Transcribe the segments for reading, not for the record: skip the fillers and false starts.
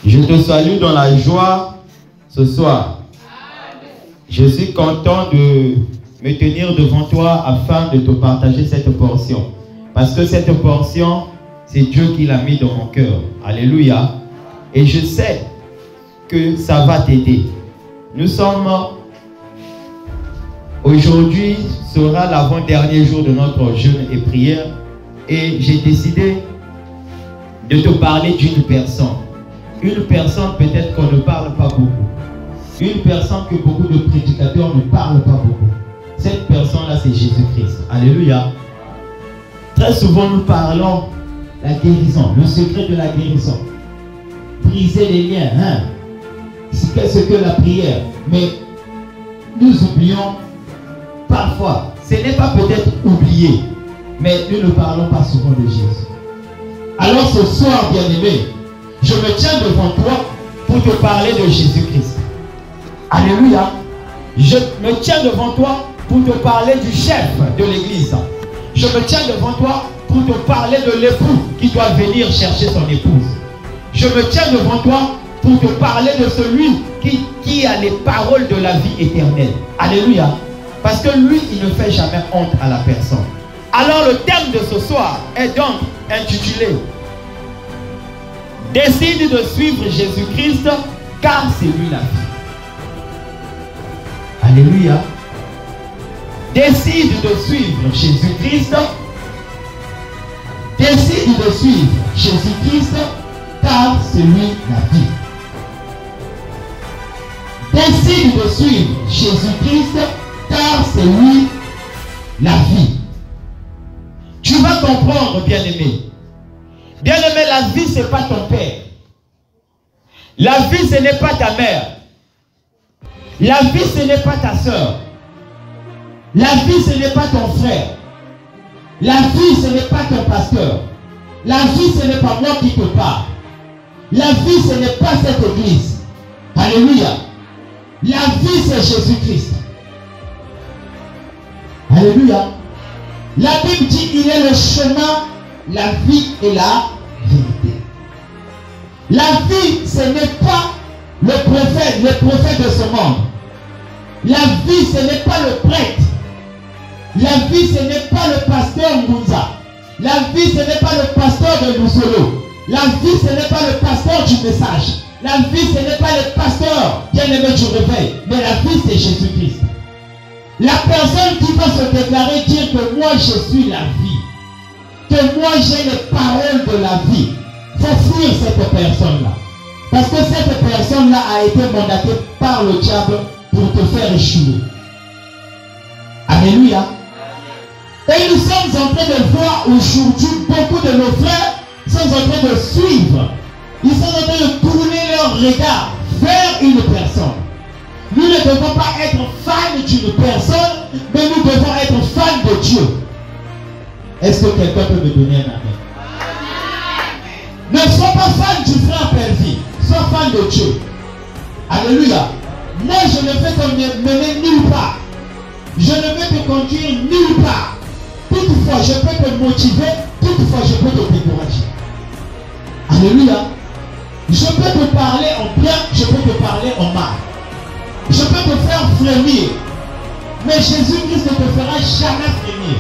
Je te salue dans la joie ce soir. Je suis content de me tenir devant toi afin de te partager cette portion. Parce que cette portion, c'est Dieu qui l'a mis dans mon cœur. Alléluia. Et je sais que ça va t'aider. Nous sommes... Aujourd'hui sera l'avant-dernier jour de notre jeûne et prière. Et j'ai décidé de te parler d'une personne. Une personne peut-être qu'on ne parle pas beaucoup. Une personne que beaucoup de prédicateurs ne parlent pas beaucoup. Cette personne-là, c'est Jésus-Christ. Alléluia. Très souvent, nous parlons de la guérison, le secret de la guérison. Briser les liens, hein? Qu'est-ce que la prière? Mais nous oublions parfois. Ce n'est pas peut-être oublié, mais nous ne parlons pas souvent de Jésus. Alors ce soir, bien-aimé, je me tiens devant toi pour te parler de Jésus-Christ. Alléluia. Je me tiens devant toi pour te parler du chef de l'église. Je me tiens devant toi pour te parler de l'époux qui doit venir chercher son épouse. Je me tiens devant toi pour te parler de celui qui a les paroles de la vie éternelle. Alléluia. Parce que lui, il ne fait jamais honte à la personne. Alors le thème de ce soir est donc intitulé « Décide de suivre Jésus-Christ car c'est lui la vie ». Alléluia. Décide de suivre Jésus-Christ. Décide de suivre Jésus-Christ car c'est lui la vie. Décide de suivre Jésus-Christ car c'est lui la vie. Tu vas comprendre, bien-aimé. Bien-aimé, la vie, ce n'est pas ton père. La vie, ce n'est pas ta mère. La vie, ce n'est pas ta soeur. La vie, ce n'est pas ton frère. La vie, ce n'est pas ton pasteur. La vie, ce n'est pas moi qui te parle. La vie, ce n'est pas cette église. Alléluia. La vie, c'est Jésus-Christ. Alléluia. La Bible dit qu'il est le chemin, la vie et la vérité. La vie, ce n'est pas le prophète de ce monde. La vie, ce n'est pas le prêtre. La vie, ce n'est pas le pasteur Mouza. La vie, ce n'est pas le pasteur de Lusolo. La vie, ce n'est pas le pasteur du message. La vie, ce n'est pas le pasteur bien-aimé du réveil. Mais la vie, c'est Jésus-Christ. La personne qui va se déclarer, dire que moi, je suis la vie. Que moi, j'ai les paroles de la vie. Il faut fuir cette personne-là. Parce que cette personne-là a été mandatée par le diable pour te faire échouer. Alléluia. Et nous sommes en train de voir aujourd'hui beaucoup de nos frères sont en train de suivre. Ils sont en train de tourner leur regard vers une personne. Nous ne devons pas être fans d'une personne, mais nous devons être fans de Dieu. Est-ce que quelqu'un peut me donner un amen? Ne sois pas fan du frère Pervi, sois fan de Dieu. Alléluia. Moi, je ne vais te mener nulle part. Je ne vais te conduire nulle part. Toutefois, je peux te motiver. Toutefois, je peux te décourager. Alléluia. Je peux te parler en bien, je peux te parler en mal. Je peux te faire frémir. Mais Jésus-Christ ne te fera jamais frémir.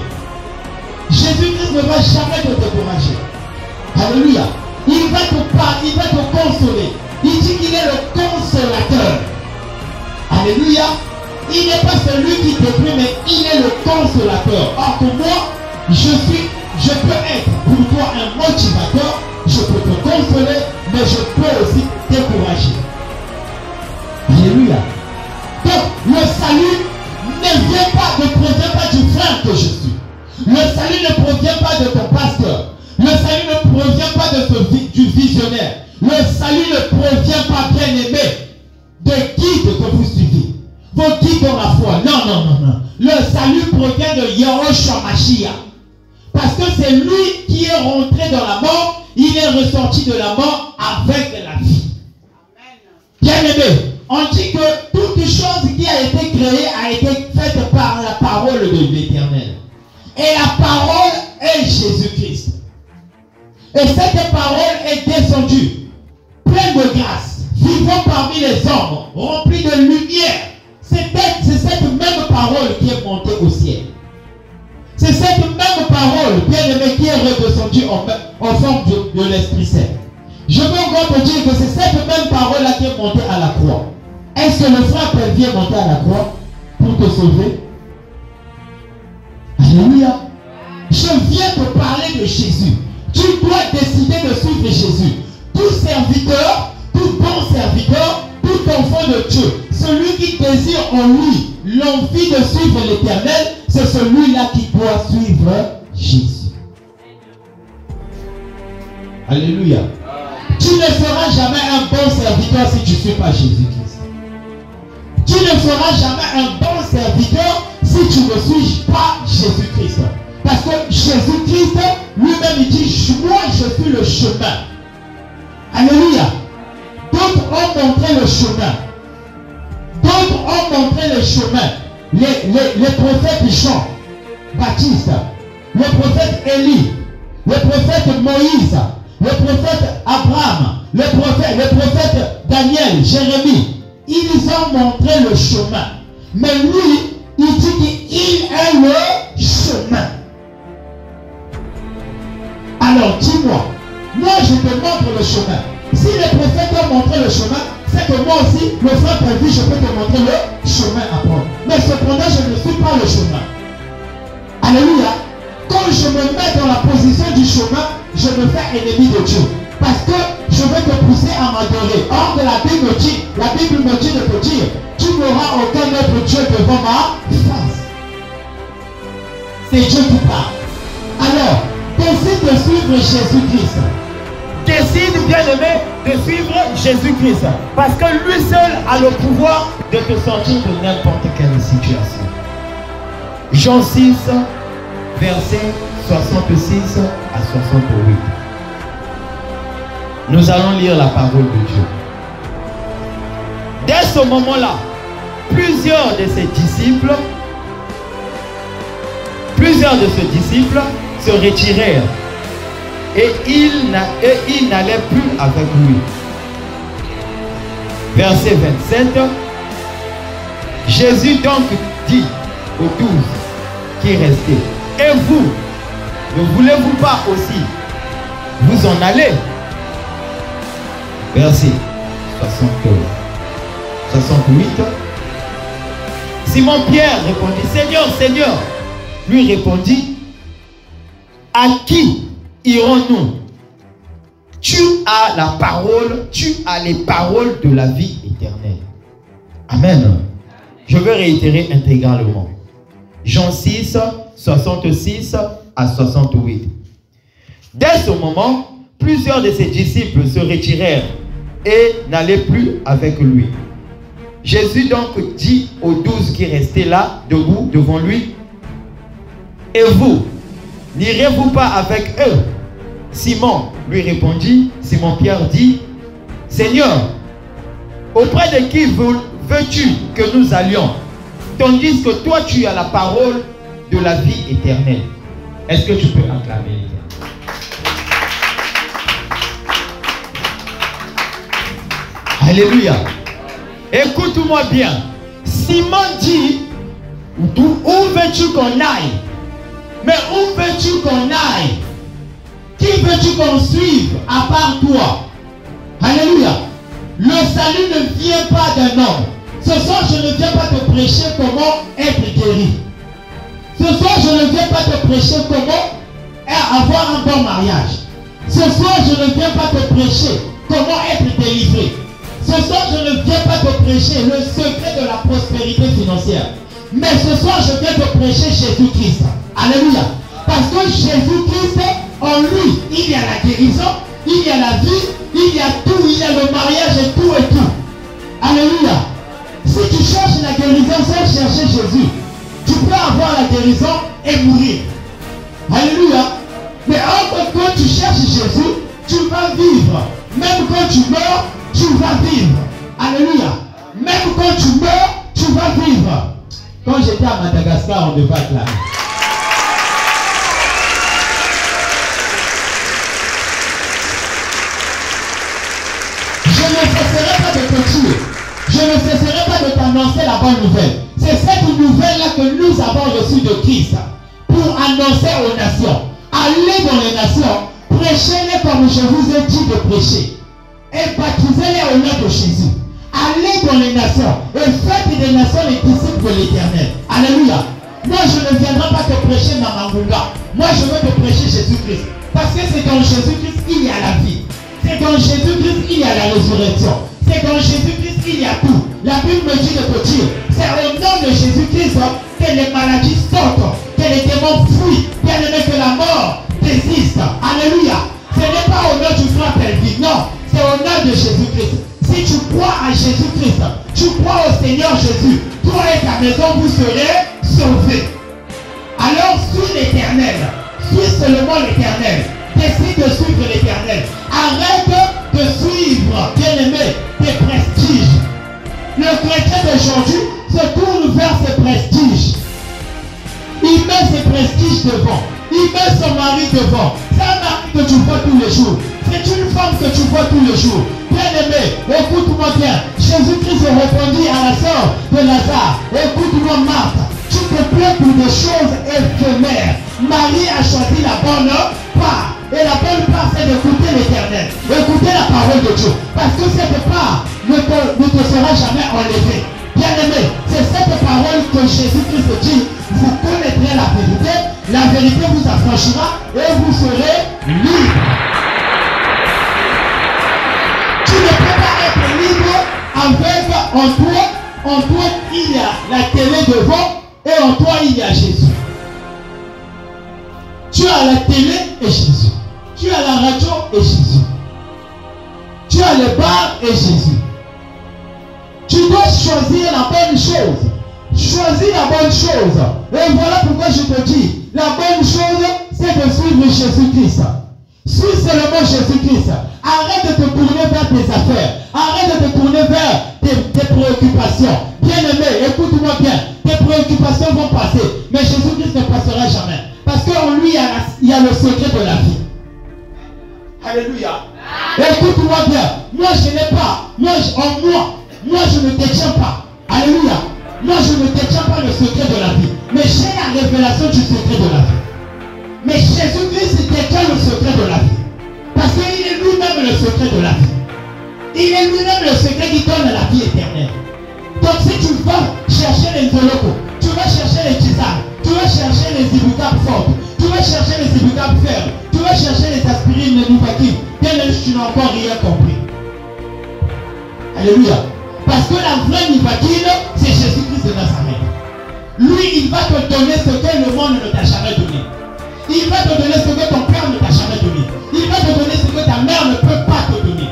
Jésus-Christ ne va jamais te décourager. Alléluia. Il va te parler, il va te consoler. Il dit qu'il est le consolateur. Alléluia. Il n'est pas celui qui détruit, mais il est le consolateur. Or que moi, je peux être pour toi un motivateur. Je peux te consoler, mais je peux aussi décourager. Alléluia. Donc, le salut ne provient pas du frère que je suis. Le salut ne provient pas de ton pasteur. Le salut ne provient pas du visionnaire. Le salut ne provient pas, bien aimé, de guides que vous suivez. Vos guides dans la foi. Non, non, non, non. Le salut provient de Yahushua Mashiach. Parce que c'est lui qui est rentré dans la mort. Il est ressorti de la mort avec la vie. Bien aimé, on dit que toute chose qui a été créée a été faite par la parole de l'Éternel. Et la parole est Jésus-Christ. Et cette parole est descendue, pleine de comme parmi les hommes, remplis de lumière. C'est cette même parole qui est montée au ciel. C'est cette même parole, bien-aimé, qui est redescendue en forme de l'Esprit Saint. Je veux encore te dire que c'est cette même parole-là qui est montée à la croix. Est-ce que le frère vient monter à la croix pour te sauver? Alléluia. Je viens te parler de Jésus. Tu dois décider de suivre Jésus. Tout serviteur, tout bon serviteur, tout enfant de Dieu, celui qui désire en lui l'envie de suivre l'Éternel, c'est celui-là qui doit suivre Jésus. Alléluia. Tu ne seras jamais un bon serviteur si tu ne suis pas Jésus-Christ. Tu ne seras jamais un bon serviteur si tu ne suis pas Jésus-Christ. Parce que Jésus-Christ lui-même il dit, moi je suis le chemin. Alléluia. D'autres ont montré le chemin. D'autres ont montré le chemin. Les prophètes Jean, Baptiste, le prophète Élie, le prophète Moïse, le prophète Abraham, le prophète Daniel, Jérémie. Ils ont montré le chemin. Mais lui, il dit qu'il est le chemin. Alors dis-moi, moi je te montre le chemin. Si les prophètes ont montré le chemin, c'est que moi aussi, le frère prévu, je peux te montrer le chemin à prendre. Mais cependant, je ne suis pas le chemin. Alléluia. Quand je me mets dans la position du chemin, je me fais ennemi de Dieu. Parce que je vais te pousser à m'adorer. Or que la Bible me dit de te dire, tu n'auras aucun autre Dieu devant ma face. C'est Dieu qui parle. Alors, décide de suivre Jésus-Christ. Décide, bien-aimé, de suivre Jésus-Christ. Parce que lui seul a le pouvoir de te sortir de n'importe quelle situation. Jean 6, versets 66 à 68. Nous allons lire la parole de Dieu. Dès ce moment-là, plusieurs de ses disciples se retirèrent et ils n'allaient plus avec lui. Verset 27. Jésus donc dit aux 12 qui restaient, et vous, ne voulez-vous pas aussi vous en aller? Verset 68. Simon-Pierre répondit, Seigneur, Seigneur, lui répondit, à qui irons-nous? Tu as la parole, tu as les paroles de la vie éternelle. Amen. Je vais réitérer intégralement. Jean 6, 66 à 68. Dès ce moment, plusieurs de ses disciples se retirèrent et n'allaient plus avec lui. Jésus donc dit aux 12 qui restaient là, debout devant lui, et vous, n'irez-vous pas avec eux? Simon lui répondit, Simon-Pierre dit, Seigneur, auprès de qui veux-tu que nous allions, tandis que toi tu as la parole de la vie éternelle? Est-ce que tu peux acclamer l'Éternel? Alléluia. Écoute-moi bien. Simon dit, où veux-tu qu'on aille? Mais où veux-tu qu'on aille? Qui veux-tu qu'on suive à part toi? Alléluia. Le salut ne vient pas d'un homme. Ce soir, je ne viens pas te prêcher comment être guéri. Ce soir, je ne viens pas te prêcher comment avoir un bon mariage. Ce soir, je ne viens pas te prêcher comment être délivré. Ce soir, je ne viens pas te prêcher le secret de la prospérité financière. Mais ce soir, je viens te prêcher Jésus-Christ. Alléluia. Parce que Jésus-Christ, en lui, il y a la guérison, il y a la vie, il y a tout, il y a le mariage et tout et tout. Alléluia. Si tu cherches la guérison sans chercher Jésus, tu peux avoir la guérison et mourir. Alléluia. Mais quand tu cherches Jésus, tu vas vivre. Même quand tu meurs, tu vas vivre. Alléluia. Même quand tu meurs, tu vas vivre. Quand j'étais à Madagascar, on devait acclamer. Je ne cesserai pas de te ne cesserai pas de t'annoncer la bonne nouvelle. C'est cette nouvelle-là que nous avons reçue de Christ pour annoncer aux nations. Allez dans les nations, prêchez-les comme je vous ai dit de prêcher. Et baptisez-les au nom de Jésus. Allez dans les nations et faites des nations les disciples de l'Éternel. Alléluia. Moi, je ne viendrai pas te prêcher Mamangunga. Moi, je veux te prêcher Jésus-Christ. Parce que c'est dans Jésus-Christ qu'il y a la vie. C'est dans Jésus-Christ qu'il y a la résurrection. C'est dans Jésus-Christ qu'il y a tout. La Bible me dit de te dire, c'est au nom de Jésus-Christ que les maladies sortent, que les démons fuient, bien aimé, que la mort désiste. Alléluia. Ce n'est pas au nom du frère Pelvin, non. C'est au nom de Jésus-Christ. Si tu crois à Jésus-Christ, tu crois au Seigneur Jésus, toi et ta maison, vous serez sauvés. Alors, suis l'Éternel. Suis seulement l'Éternel. Décide de suivre l'Éternel. Arrête de suivre, bien-aimé, tes prestiges. Le chrétien d'aujourd'hui se tourne vers ses prestiges. Il met ses prestiges devant. Il met son mari devant. C'est un mari que tu vois tous les jours. C'est une femme que tu vois tous les jours. Bien-aimé, écoute-moi bien. Jésus-Christ répondit à la sœur de Lazare. Écoute-moi, Marthe. Tu te plais pour des choses éphémères. Marie a choisi la bonne part. Et la bonne part, c'est d'écouter l'Éternel. Écouter la parole de Dieu. Parce que cette part ne te sera jamais enlevée. Bien-aimé, c'est cette parole que Jésus-Christ dit. Vous connaîtrez la vérité vous affranchira et vous serez libre. Tu ne peux pas être libre avec en toi il y a la télé devant et en toi il y a Jésus. Tu as la télé et Jésus. Tu as la radio et Jésus. Tu as le bar et Jésus. Tu dois choisir la bonne chose. Choisis la bonne chose. Et voilà pourquoi je te dis, la bonne chose, c'est de suivre Jésus-Christ. Suis seulement Jésus-Christ. Arrête de te tourner vers tes affaires. Arrête de te tourner vers tes préoccupations. Bien-aimé, écoute-moi bien. Tes préoccupations vont passer. Mais Jésus-Christ ne passera jamais. Parce qu'en lui, il y a le secret de la vie. Alléluia. Écoute-moi bien. Moi, je n'ai pas. Moi, je ne détiens pas. Alléluia. Moi, je ne détiens pas le secret de la vie. Mais j'ai la révélation du secret de la vie. Mais Jésus-Christ détient le secret de la vie. Parce qu'il est lui-même le secret de la vie. Il est lui-même le secret qui donne la vie éternelle. Donc si tu vas chercher les Zoloko, tu vas chercher les tisanes, tu vas chercher les ibucap fortes, tu vas chercher les ibucap fermes, tu vas chercher les aspirines, les Nouvakines, bien tu n'as encore rien compris. Alléluia. Parce que la vraie Nouvakine, c'est Jésus-Christ de Nazareth. Lui, il va te donner ce que le monde ne t'a jamais donné. Il va te donner ce que ton père ne t'a jamais donné. Il va te donner ce que ta mère ne peut pas te donner.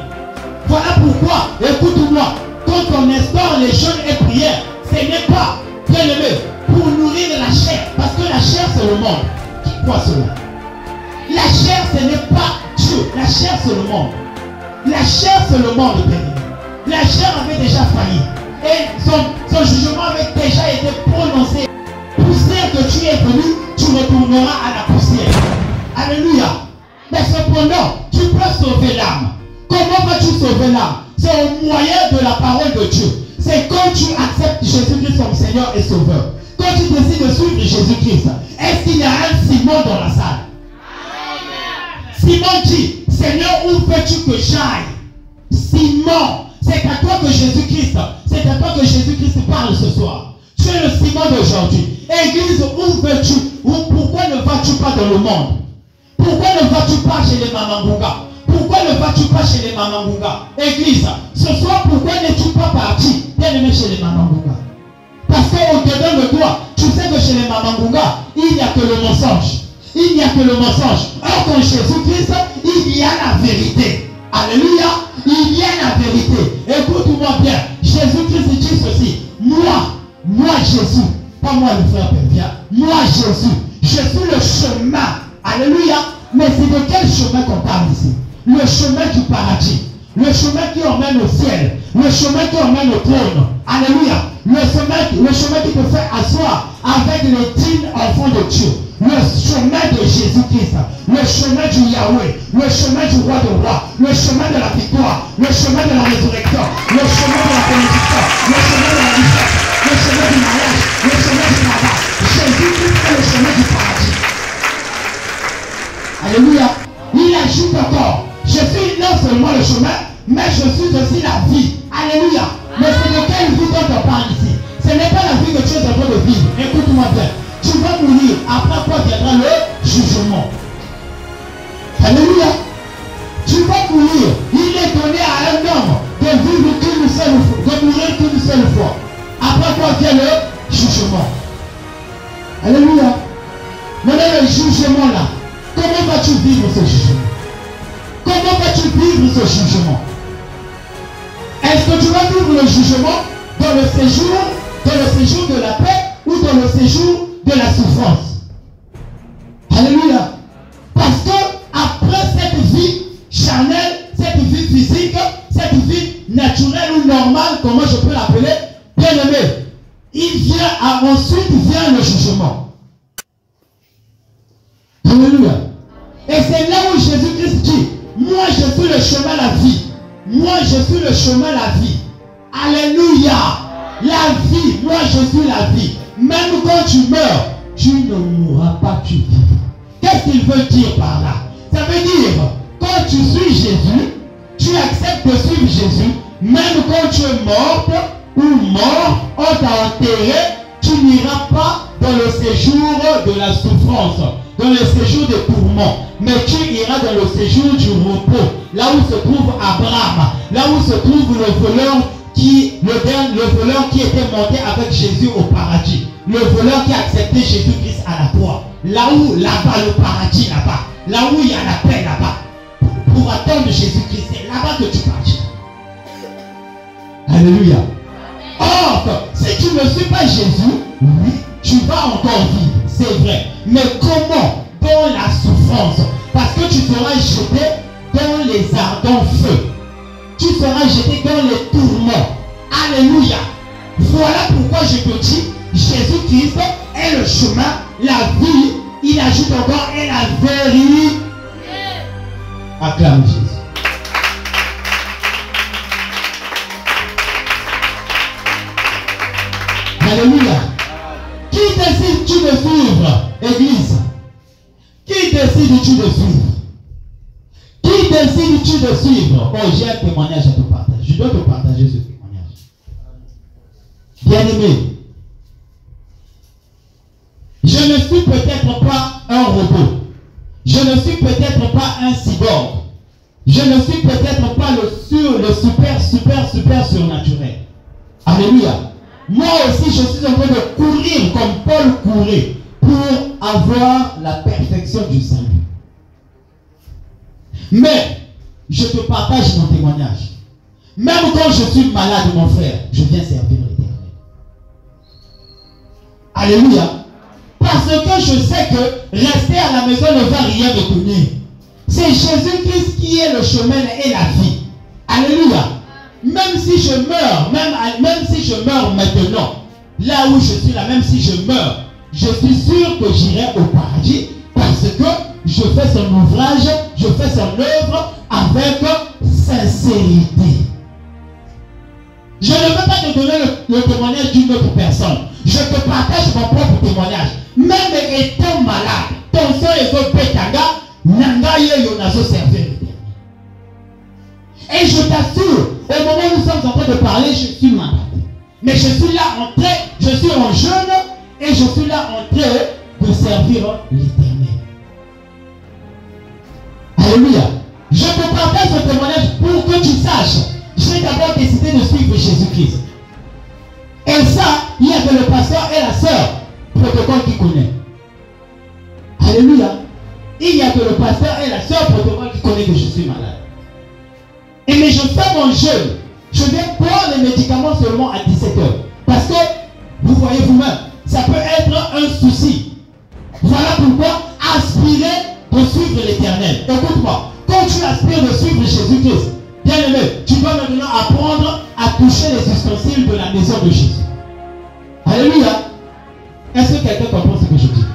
Voilà pourquoi, écoute-moi, quand on instaure les jeûnes et prières, ce n'est pas, bien aimé, pour nourrir la chair. Parce que la chair, c'est le monde. Qui croit cela? La chair, ce n'est pas Dieu. La chair, c'est le monde. La chair, c'est le monde, bien aimé. La chair avait déjà failli. Et son jugement avait déjà été prononcé. Poussière que tu es venu, tu retourneras à la poussière. Alléluia. Mais cependant, tu peux sauver l'âme. Comment vas-tu sauver l'âme? C'est au moyen de la parole de Dieu. C'est quand tu acceptes Jésus-Christ comme Seigneur et Sauveur. Quand tu décides de suivre Jésus-Christ. Est-ce qu'il y a un Simon dans la salle? Simon dit, Seigneur, où veux-tu que j'aille? Simon, c'est à toi que Jésus-Christ, c'est à toi que Jésus-Christ parle ce soir. Tu es le Simon d'aujourd'hui. Église, où veux-tu? Pourquoi ne vas-tu pas dans le monde? Pourquoi ne vas-tu pas chez les Mamangunga? Pourquoi ne vas-tu pas chez les Mamangunga? Église, ce soir, pourquoi n'es-tu pas parti bien aimé chez les Mamangunga? Parce qu'au-dedans de toi, tu sais que chez les Mamangunga, il n'y a que le mensonge. Il n'y a que le mensonge. Or, qu'en Jésus-Christ, il y a la vérité. Alléluia. Il y a la vérité. Écoute-moi bien. Jésus-Christ dit ceci. Moi Jésus, pas moi le frère Pelvia, moi Jésus, je suis le chemin. Alléluia. Mais c'est de quel chemin qu'on parle ici? Le chemin du paradis. Le chemin qui emmène au ciel. Le chemin qui emmène au trône. Alléluia. Le chemin qui te fait asseoir avec les dignes enfants de Dieu. le chemin de Jésus-Christ, le chemin du Yahweh, le chemin du roi de rois, le chemin de la victoire, le chemin de la résurrection, le chemin de la bénédiction, le chemin de la richesse, le chemin du mariage, le chemin du travail. Jésus-Christ est le chemin du paradis. Alléluia. Il ajoute encore, je suis non seulement le chemin, mais je suis aussi la vie. Alléluia. Mais c'est de quelle vie dont on parle ici? Ce n'est pas la vie que tu es en train de vivre. Écoute-moi bien. Tu vas mourir. Après quoi viendra le jugement. Alléluia. Tu vas mourir. Il est donné à un homme de vivre qu'une seule fois, de mourir qu'une seule fois. Après quoi vient le jugement. Alléluia. Maintenant le jugement là. Comment vas-tu vivre ce jugement? Comment vas-tu vivre ce jugement? Est-ce que tu vas vivre le jugement dans le séjour de la paix ou dans le séjour de la souffrance? Alléluia. Parce que après cette vie charnelle, cette vie physique, cette vie naturelle ou normale, comment je peux l'appeler, bien aimé, ensuite vient le jugement. Alléluia. Et c'est là où Jésus-Christ dit, moi je suis le chemin, la vie. Moi je suis le chemin, la vie. Alléluia. La vie, moi je suis la vie. Même quand tu meurs, tu ne mourras pas, tu vivras. Qu'est-ce qu'il veut dire par là? Ça veut dire, quand tu suis Jésus, tu acceptes de suivre Jésus, même quand tu es morte ou mort, on t'a enterré, tu n'iras pas dans le séjour de la souffrance, dans le séjour des tourments, mais tu iras dans le séjour du repos, là où se trouve Abraham, là où se trouve le voleur qui était monté avec Jésus au paradis, le voleur qui a accepté Jésus-Christ à la croix, là où, là-bas, le paradis, là où il y a la paix, là-bas, pour attendre Jésus-Christ, c'est là-bas que tu partiras. Alléluia. Or, si tu ne suis pas Jésus, oui, tu vas encore vivre, c'est vrai. Mais comment? Dans la souffrance. Parce que tu seras jeté dans les ardents feux. Tu seras jeté dans les tourments. Alléluia. Voilà pourquoi je te dis, Jésus-Christ est le chemin, la vie. Il ajoute encore, et la vérité. Acclame Jésus. Alléluia. Qui décides-tu de suivre, Église? Qui décides-tu de suivre? Qui décides-tu de suivre? Oh, j'ai un témoignage à te partager. Je dois te partager ce témoignage. Bien-aimé, je ne suis peut-être pas un robot. Je ne suis peut-être pas un cyborg. Je ne suis peut-être pas le super surnaturel. Alléluia. Moi aussi, je suis en train de courir comme Paul courait pour avoir la perfection du salut. Mais, je te partage mon témoignage. Même quand je suis malade, mon frère, je viens servir l'Éternel. Alléluia. Parce que je sais que rester à la maison ne va rien me donner. C'est Jésus-Christ qui est le chemin et la vie. Alléluia. Même si je meurs, même si je meurs maintenant, là où je suis là, même si je meurs, je suis sûr que j'irai au paradis parce que je fais son ouvrage, je fais son œuvre avec sincérité. Je ne veux pas te donner le témoignage d'une autre personne. Je te partage mon propre témoignage. Même étant malade, ton sang est au pétanga, nanga yo nazo servir l'Éternel. Et je t'assure, au moment où nous sommes en train de parler, je suis malade. Mais je suis là en train, je suis en jeûne et je suis là en train de servir l'Éternel. Alléluia. Je te partage ce témoignage pour que tu saches. J'ai d'abord décidé de suivre Jésus-Christ. Et ça, il y a que le pasteur et la sœur, protocole qui connaît. Alléluia. Il y a que le pasteur et la sœur, protocole qui connaît que je suis malade. Et mais je fais mon jeûne. Je viens prendre les médicaments seulement à 17h. Parce que, vous voyez vous-même, ça peut être un souci. Voilà pourquoi aspirer de suivre l'Éternel. Écoute-moi, quand tu aspires de suivre Jésus-Christ, bien aimé, tu dois maintenant apprendre à toucher les ustensiles de la maison de Jésus. Alléluia. Est-ce que quelqu'un comprend ce que je dis?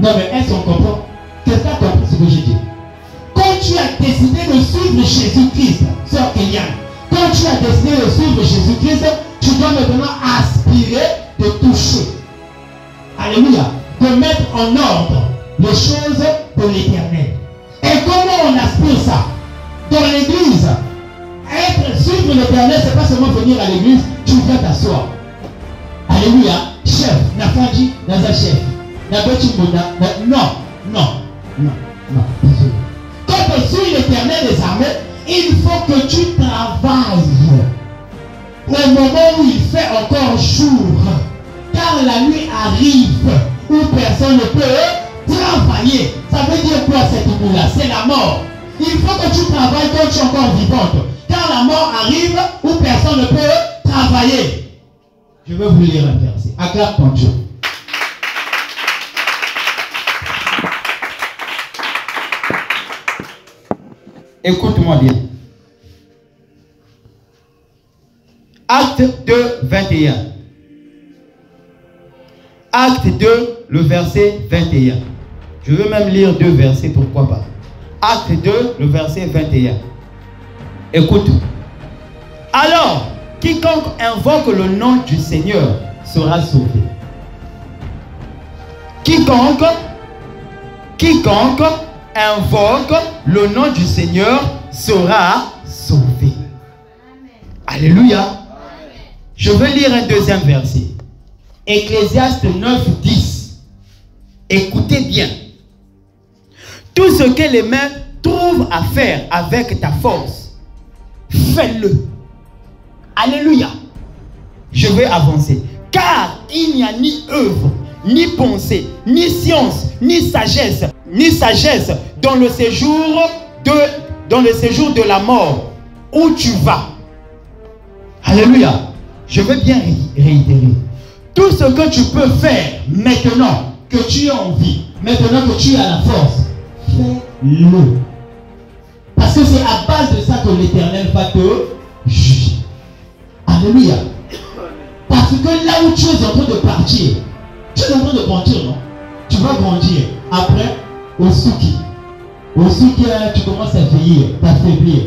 Non, mais est-ce qu'on comprend? Quelqu'un a compris ce que j'ai dit? Quand tu as décidé de suivre Jésus-Christ, sœur Kéliane, quand tu as décidé de suivre Jésus-Christ, tu dois maintenant aspirer de toucher. Alléluia. De mettre en ordre les choses de l'éternel. Et comment on aspire ça? Dans l'église, suivre l'éternel, c'est pas seulement venir à l'église, tu viens t'asseoir. Alléluia. Chef, Nafaji, Naza chef. Non. Désolé. Quand tu suis l'éternel des armées, il faut que tu travailles. Au moment où il fait encore jour. Car la nuit arrive où personne ne peut travailler. Ça veut dire quoi cette nuit-là? C'est la mort. Il faut que tu travailles quand tu es encore vivante. Car la mort arrive où personne ne peut travailler. Je vais vous lire un verset. Acclame ton Dieu. Écoute-moi bien. Acte 2, 21. Acte 2, le verset 21. Je veux même lire 2 versets, pourquoi pas. Acte 2, le verset 21. Écoute. Alors, quiconque invoque le nom du Seigneur sera sauvé. Quiconque invoque le nom du Seigneur sera sauvé. Alléluia. Amen. Je vais lire un deuxième verset. Ecclésiaste 9, 10. Écoutez bien. Tout ce que les mains trouvent à faire avec ta force, fais-le. Alléluia. Je vais avancer. Car il n'y a ni œuvre, ni pensée, ni science, ni sagesse dans le séjour de la mort où tu vas. Alléluia. Je veux bien réitérer. Tout ce que tu peux faire maintenant que tu as envie, maintenant que tu as la force, fais-le. Parce que c'est à base de ça que l'Éternel va te juger. Alléluia. Parce que là où tu es en train de partir, tu es en train de grandir, non? Tu vas grandir. Après, au souki. Au souki, tu commences à vieillir, t'affaiblir.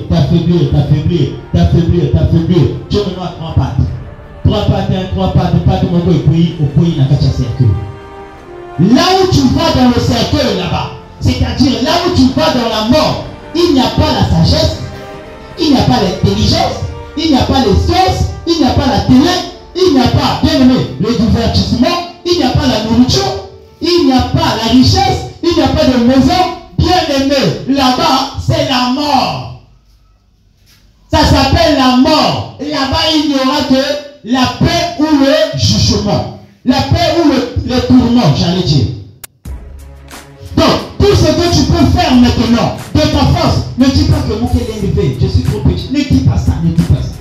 Tu es maintenant à 3 pattes. 3 pattes, mon go et puis au pays n'a qu'à cercle. Là où tu vas dans le cercueil là-bas, c'est-à-dire là où tu vas dans la mort, il n'y a pas la sagesse, il n'y a pas l'intelligence, il n'y a pas les sciences, il n'y a pas la télé, il n'y a pas, bien aimé, le divertissement, il n'y a pas la nourriture, il n'y a pas la richesse, il n'y a pas de maison. Bien aimé, là-bas, c'est la mort. Ça s'appelle la mort. Là-bas, il n'y aura que la paix ou le jugement. La paix ou le tourment, j'allais dire. Donc, tout ce que tu peux faire maintenant, de ta force, ne dis pas que mon cœur est élevé, je suis trop petit. Ne dis pas ça, ne dis pas ça.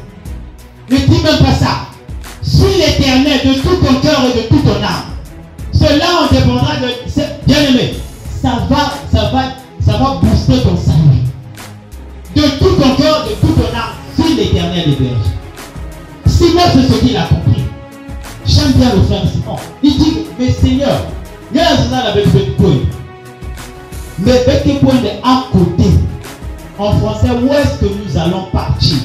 Ne dis même pas ça. Suis l'Éternel de tout ton cœur et de toute ton âme. Cela en dépendra de... Bien aimé, ça va booster ton salut. De tout ton cœur, de tout ton âme, suis l'Éternel des berges. Simon, c'est ce qu'il a compris. J'aime bien le frère Simon. Il dit, mais Seigneur, il y a la belle point. Mais bête point de à côté. En français, où est-ce que nous allons partir?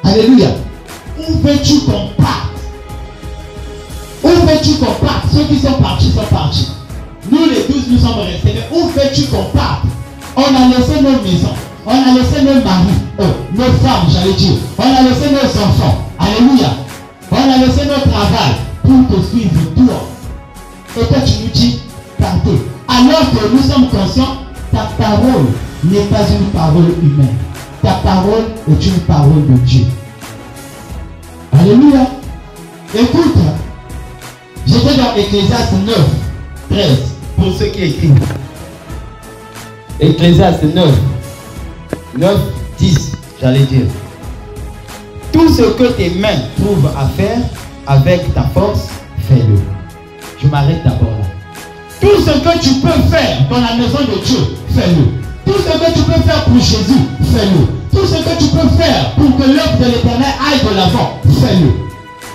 Alléluia. Où veux-tu qu'on parte? Où veux-tu qu'on parte? Ceux qui sont partis sont partis. Nous les 12 nous sommes restés. Mais où veux-tu qu'on parte? On a laissé nos maisons. On a laissé nos maris. Nos femmes, j'allais dire. On a laissé nos enfants. Alléluia. On a laissé notre travail pour te suivre toi. Et toi tu nous dis, partez. Alors que nous sommes conscients, ta parole n'est pas une parole humaine. Ta parole est une parole de Dieu. Alléluia. Écoute, j'étais dans Ecclésiaste 9, 13, pour ceux qui écrivent. Ecclésiaste 9, 10, j'allais dire. Tout ce que tes mains trouvent à faire avec ta force, fais-le. Je m'arrête d'abord là. Tout ce que tu peux faire dans la maison de Dieu, fais-le. Tout ce que tu peux faire pour Jésus, fais-le. Tout ce que tu peux faire pour que l'œuvre de l'Éternel aille de l'avant, fais-le.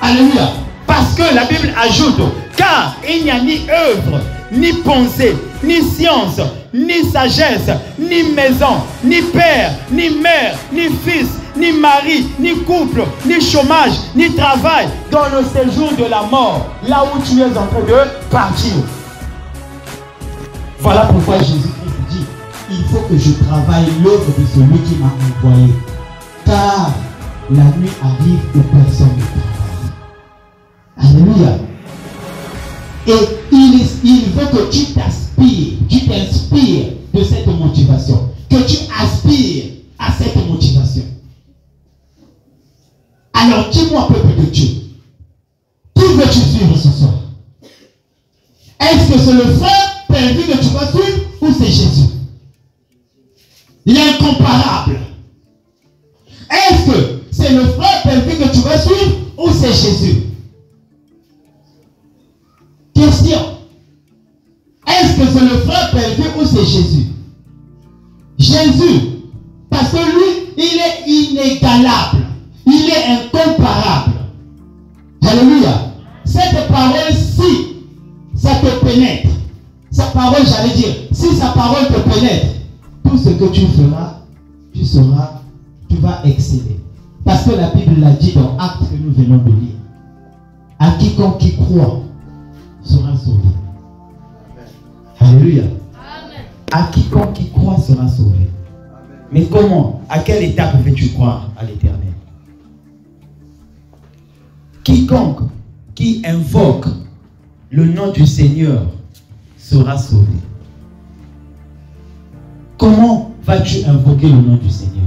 Alléluia. Parce que la Bible ajoute, car il n'y a ni œuvre, ni pensée, ni science, ni sagesse, ni maison, ni père, ni mère, ni fils, ni mari, ni couple, ni chômage, ni travail, dans le séjour de la mort, là où tu es en train de partir. Voilà pourquoi Jésus-Christ dit, il faut que je travaille l'œuvre de celui qui m'a envoyé. Car la nuit arrive où personne ne travaille. Alléluia. Et il faut que tu t'inspires de cette motivation. Que tu aspires à cette motivation. Alors dis-moi, peuple de Dieu, qui veux-tu suivre ce soir? Est-ce que c'est le frère perdu que tu vas suivre ou c'est Jésus? L'incomparable. Est-ce que c'est le frère perdu que tu vas suivre ou c'est Jésus? Question. Est-ce que c'est le frère perdu ou c'est Jésus? Jésus. Parce que lui, il est inégalable. Il est incomparable. Alléluia. Cette parole-ci, ça te pénètre. Sa parole, j'allais dire, si sa parole te pénètre, tout ce que tu feras, tu sauras, tu vas exceller. Parce que la Bible l'a dit dans Actes que nous venons de lire. À quiconque qui croit sera sauvé. Alléluia. Amen. À quiconque qui croit sera sauvé. Amen. Mais comment? À quelle étape veux-tu croire à l'Éternel? Quiconque qui invoque le nom du Seigneur sera sauvé. Comment vas-tu invoquer le nom du Seigneur?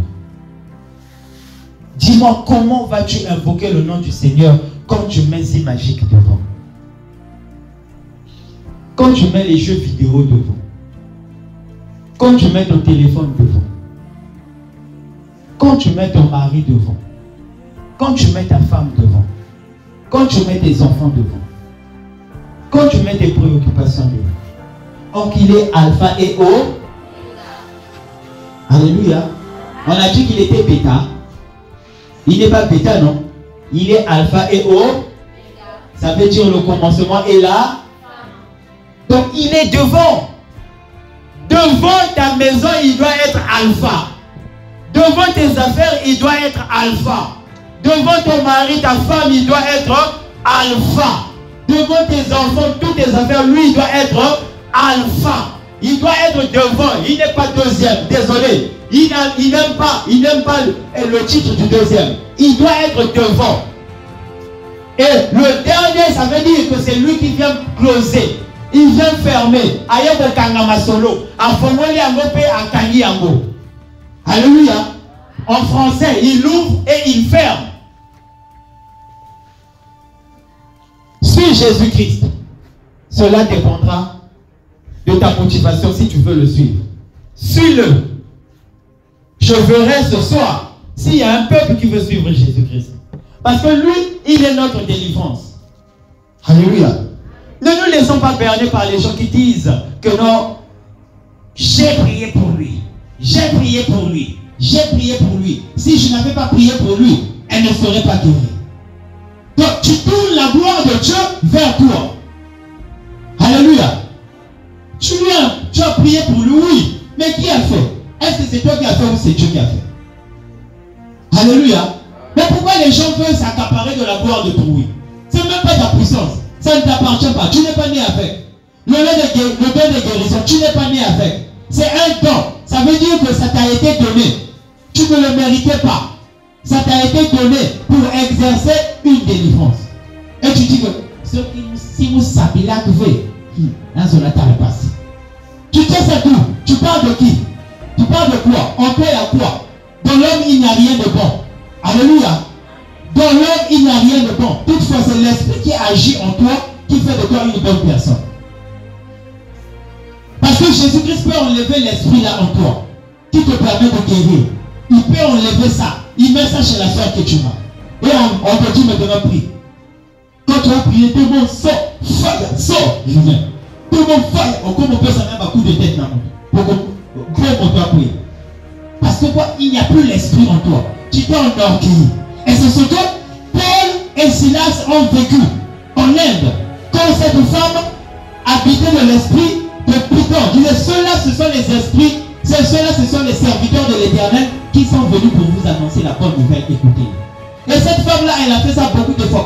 Dis-moi, comment vas-tu invoquer le nom du Seigneur quand tu mets ces magiques devant? Quand tu mets les jeux vidéo devant? Quand tu mets ton téléphone devant? Quand tu mets ton mari devant? Quand tu mets ta femme devant? Quand tu mets tes enfants devant? Quand tu mets tes préoccupations devant? Donc il est alpha et o. Alléluia. On a dit qu'il était bêta. Il n'est pas bêta, non. Il est alpha et o. Ça veut dire le commencement est là. Donc il est devant. Devant ta maison, il doit être alpha. Devant tes affaires, il doit être alpha. Devant ton mari, ta femme, il doit être alpha. Devant tes enfants, toutes tes affaires, lui, il doit être alpha. Il doit être devant. Il n'est pas deuxième. Désolé. Il n'aime pas le titre du deuxième. Il doit être devant. Et le dernier, ça veut dire que c'est lui qui vient closer. Il vient fermer. Aïe kangama solo. Alléluia. En français, il ouvre et il ferme. Suis Jésus-Christ. Cela dépendra de ta motivation si tu veux le suivre. Suis-le. Je verrai ce soir s'il y a un peuple qui veut suivre Jésus-Christ. Parce que lui, il est notre délivrance. Alléluia. Ne nous laissons pas berner par les gens qui disent que non, j'ai prié pour lui. J'ai prié pour lui. J'ai prié pour lui. Si je n'avais pas prié pour lui, elle ne serait pas guérie. Donc tu tournes la gloire de Dieu vers toi. Alléluia. Tu as prié pour lui, oui. Mais qui a fait? Est-ce que c'est toi qui as fait ou c'est Dieu qui a fait? Alléluia. Mais pourquoi les gens veulent s'accaparer de la gloire de ton oui? Ce n'est même pas ta puissance. Ça ne t'appartient pas. Tu n'es pas né avec. Le don de guérison, tu n'es pas né avec. C'est un don. Ça veut dire que ça t'a été donné. Tu ne le méritais pas. Ça t'a été donné pour exercer une délivrance. Et tu dis que si vous savez là que vous dans son attaque passe. Tu sais c'est tout. Tu parles de qui? Tu parles de quoi? En toi, il y a quoi? Dans l'homme, il n'y a rien de bon. Alléluia. Dans l'homme, il n'y a rien de bon. Toutefois, c'est l'esprit qui agit en toi qui fait de toi une bonne personne. Parce que Jésus-Christ peut enlever l'esprit là en toi qui te permet de guérir. Il peut enlever ça. Il met ça chez la soeur que tu as. Et on te dit maintenant prie. Quand tu as prié, tout le monde sort. Sort. Je viens. Tout le monde faille. Encore on peut s'en mettre un coup de tête là. Pour toi prier. Parce que quoi? Il n'y a plus l'esprit en toi. Tu t'es enorgueilli. Et c'est ce que Paul et Silas ont vécu en Inde. Quand cette femme habité de l'esprit de Python. Disait, ceux-là, ce sont les esprits, ceux-là, ce sont les serviteurs de l'Éternel qui sont venus pour vous annoncer la bonne nouvelle. Écoutez. Et cette femme-là, elle a fait ça beaucoup de fois.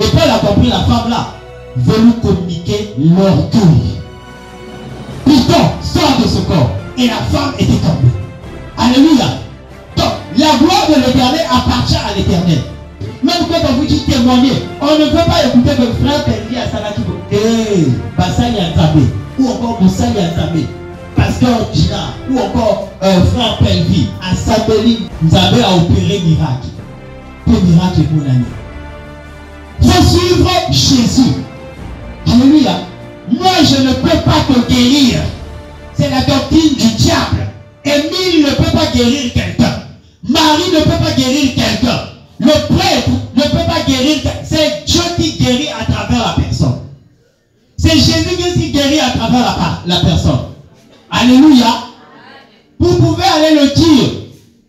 Et Paul a compris, la femme-là veut nous communiquer l'orgueil. Python sort de ce corps. Et la femme était tombée. Alléluia. Donc, la gloire de l'Éternel appartient à l'Éternel. Même quand on vous dit témoigner, on ne peut pas écouter le frère Pelli à Salaki. Bassali Anzabé. Ou encore Moussali Anzabé. Pasteur Gina. Ou encore frère Pelvi. À Sabeli, Nzabé a opéré miracle. Quel miracle est mon ami? Il faut suivre Jésus. Alléluia. Moi, je ne peux pas te guérir. C'est la doctrine du diable. Émile ne peut pas guérir quelqu'un. Marie ne peut pas guérir quelqu'un. Le prêtre ne peut pas guérir quelqu'un. C'est Dieu qui guérit à travers la personne. C'est Jésus qui guérit à travers la personne. Alléluia. Vous pouvez aller le dire.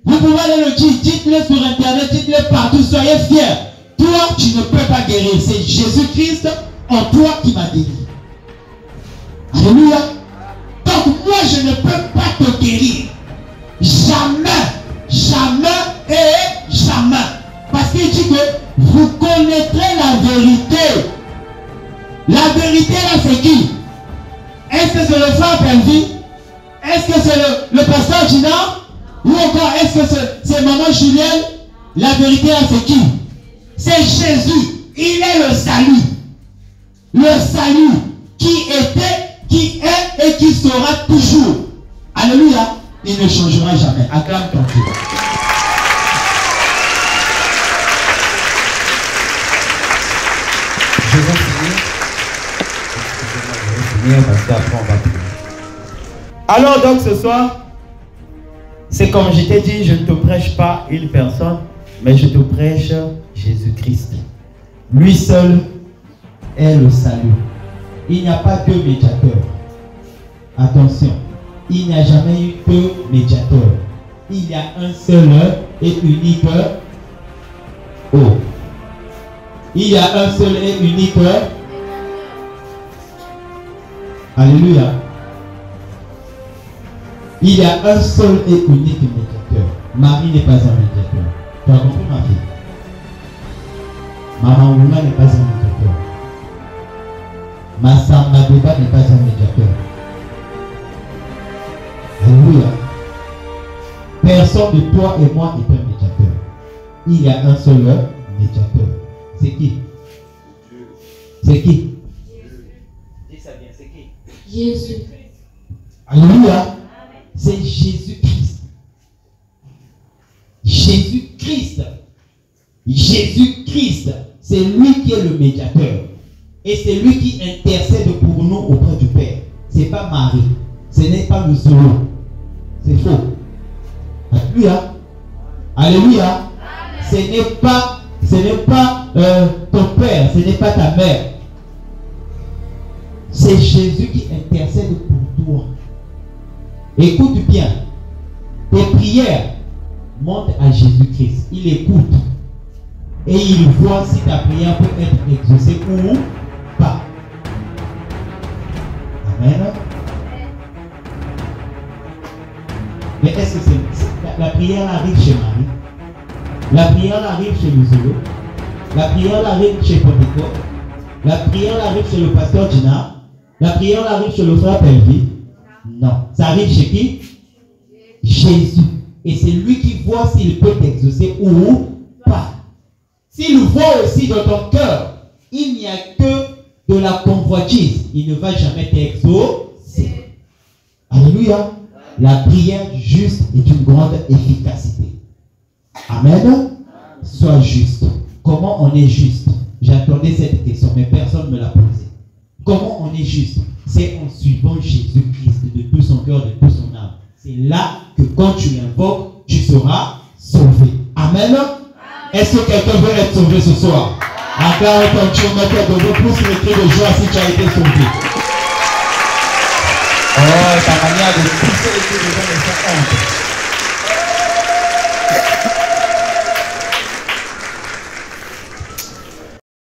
Vous pouvez aller le dire. Dites-le sur Internet, dites-le partout. Soyez fiers. Toi, tu ne peux pas guérir. C'est Jésus-Christ en toi qui m'a guéri. Alléluia. Donc moi, je ne peux pas te guérir. Jamais. Jamais et jamais. Parce qu'il dit que vous connaîtrez la vérité. La vérité là, c'est qui? Est-ce que c'est le frère Pelvi? Est-ce que c'est le pasteur Gina? Ou encore est-ce que c'est maman Julienne? La vérité là, c'est qui? C'est Jésus. Il est le salut. Le salut qui était, qui est et qui sera toujours. Alléluia. Il ne changera jamais. Acclame ton Dieu. Je vais finir parce qu'après on va prier. Alors donc ce soir, c'est comme je t'ai dit, je ne te prêche pas une personne, mais je te prêche Jésus-Christ. Lui seul est le salut. Il n'y a pas deux médiateurs. Attention, il n'y a jamais eu deux médiateurs. Il y a un seul et unique Il y a un seul et unique Alléluia. Il y a un seul et unique médiateur. Marie n'est pas un médiateur. Tu as compris, ma fille? Maman Oula n'est pas un médiateur. Massa Madeba n'est pas un médiateur. Alléluia. Personne de toi et moi est un médiateur. Il y a un seul médiateur. C'est qui? C'est qui? Dis ça bien, c'est qui? Jésus. Alléluia. C'est Jésus-Christ. Jésus-Christ. Jésus-Christ. C'est lui qui est le médiateur. Et c'est lui qui intercède pour nous auprès du Père. Ce n'est pas Marie. Ce n'est pas le solo. C'est faux. Alléluia. Alléluia. Ce n'est pas ton père. Ce n'est pas ta mère. C'est Jésus qui intercède pour toi. Écoute bien. Tes prières montent à Jésus-Christ. Il écoute. Et il voit si ta prière peut être exaucée ou pas. Amen. Mais est-ce que la prière arrive chez Marie? La prière arrive chez Luzolo? La prière arrive chez Potico? La prière arrive chez le pasteur Gina? La prière arrive chez le frère Pelvi? Non. Ça arrive chez qui? Jésus. Et c'est lui qui voit s'il peut t'exaucer ou pas. S'il voit aussi dans ton cœur, il n'y a que de la convoitise. Il ne va jamais t'exaucer. Alléluia. La prière juste est une grande efficacité. Amen. Sois juste. Comment on est juste? J'attendais cette question, mais personne ne me l'a posée. Comment on est juste? C'est en suivant Jésus-Christ de tout son cœur, de tout son âme. C'est là que quand tu l'invoques, tu seras sauvé. Amen. Est-ce que quelqu'un veut être sauvé ce soir? Acclame ton Dieu, mettez de vous pouces le cri de joie si tu as été sauvé. Oh, ta manière de pousser les cris de joie, c'est honte.